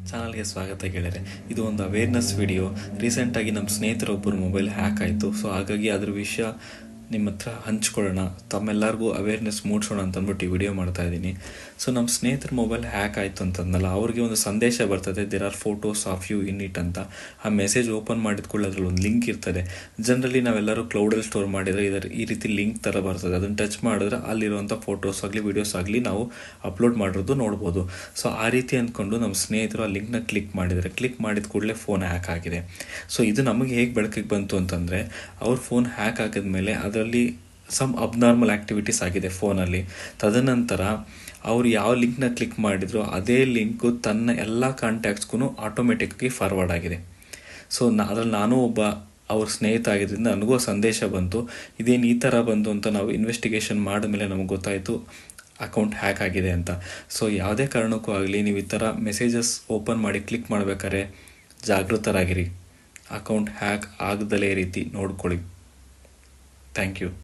ಚಾನಲ್ಗೆ ಸ್ವಾಗತ ಗೆಳೆಯರೆ. ಇದು ಒಂದು ಅವೇರ್ನೆಸ್ ವಿಡಿಯೋ. ರೀಸೆಂಟಾಗಿ ನಮ್ಮ ಸ್ನೇಹಿತರೊಬ್ಬರು ಮೊಬೈಲ್ ಹ್ಯಾಕ್ ಆಯಿತು. ಸೊ ಹಾಗಾಗಿ ಅದ್ರ ವಿಷಯ ನಿಮ್ಮ ಹತ್ರ ಹಂಚ್ಕೊಳ್ಳೋಣ, ತಮ್ಮೆಲ್ಲರಿಗೂ ಅವೇರ್ನೆಸ್ ಮೂಡಿಸೋಣ ಅಂತ ಅಂದ್ಬಿಟ್ಟು ಈ ವಿಡಿಯೋ ಮಾಡ್ತಾ ಇದ್ದೀನಿ. ಸೊ ನಮ್ಮ ಸ್ನೇಹಿತರ ಮೊಬೈಲ್ ಹ್ಯಾಕ್ ಆಯಿತು ಅಂತಂದಲ್ಲ, ಅವ್ರಿಗೆ ಒಂದು ಸಂದೇಶ ಬರ್ತದೆ, there are photos of you in it ಅಂತ. ಆ ಮೆಸೇಜ್ ಓಪನ್ ಮಾಡಿದ್ಕೊಳ್ಳಿ ಅದ್ರಲ್ಲಿ ಒಂದು ಲಿಂಕ್ ಇರ್ತದೆ. ಜನರಲಿ ನಾವೆಲ್ಲರೂ ಕ್ಲೌಡಲ್ಲಿ ಸ್ಟೋರ್ ಮಾಡಿದರೆ ಈ ರೀತಿ ಲಿಂಕ್ ಥರ ಬರ್ತದೆ. ಅದನ್ನು ಟಚ್ ಮಾಡಿದ್ರೆ ಅಲ್ಲಿರುವಂಥ ಫೋಟೋಸ್ ಆಗಲಿ ವೀಡಿಯೋಸ್ ಆಗಲಿ ನಾವು ಅಪ್ಲೋಡ್ ಮಾಡಿರೋದು ನೋಡ್ಬೋದು. ಸೊ ಆ ರೀತಿ ಅಂದ್ಕೊಂಡು ನಮ್ಮ ಸ್ನೇಹಿತರು ಆ ಲಿಂಕ್ನ ಕ್ಲಿಕ್ ಮಾಡಿದ ಕೂಡಲೇ ಫೋನ್ ಹ್ಯಾಕ್ ಆಗಿದೆ. ಸೊ ಇದು ನಮಗೆ ಹೇಗೆ ಬೆಳಕಿಗೆ ಬಂತು ಅಂತಂದರೆ, ಅವ್ರ ಫೋನ್ ಹ್ಯಾಕ್ ಆಗಿದ್ಮೇಲೆ ಅದರಲ್ಲಿ ಸಮ್ ಅಬ್ನಾರ್ಮಲ್ ಆ್ಯಕ್ಟಿವಿಟೀಸ್ ಆಗಿದೆ ಫೋನಲ್ಲಿ. ತದನಂತರ ಅವರು ಯಾವ ಲಿಂಕ್ನ ಕ್ಲಿಕ್ ಮಾಡಿದ್ರು ಅದೇ ಲಿಂಕು ತನ್ನ ಎಲ್ಲ ಕಾಂಟ್ಯಾಕ್ಟ್ಸ್ಗೂ ಆಟೋಮೆಟಿಕ್ಕಾಗಿ ಫಾರ್ವರ್ಡ್ ಆಗಿದೆ. ಸೊ ಅದ್ರಲ್ಲಿ ನಾನು ಒಬ್ಬ ಅವ್ರ ಸ್ನೇಹಿತ ಆಗಿದ್ದರಿಂದ ನನಗೂ ಸಂದೇಶ ಬಂತು. ಇದೇನು ಈ ಥರ ಬಂತು ಅಂತ ನಾವು ಇನ್ವೆಸ್ಟಿಗೇಷನ್ ಮಾಡಿದ್ಮೇಲೆ ನಮಗೆ ಗೊತ್ತಾಯಿತು ಅಕೌಂಟ್ ಹ್ಯಾಕ್ ಆಗಿದೆ ಅಂತ. ಸೊ ಯಾವುದೇ ಕಾರಣಕ್ಕೂ ಆಗಲಿ ನೀವು ಈ ಥರ ಮೆಸೇಜಸ್ ಓಪನ್ ಮಾಡಿ ಕ್ಲಿಕ್ ಮಾಡಬೇಕಾದ್ರೆ ಜಾಗೃತರಾಗಿರಿ. ಅಕೌಂಟ್ ಹ್ಯಾಕ್ ಆಗದಲೇ ರೀತಿ ನೋಡ್ಕೊಳ್ಳಿ. Thank you.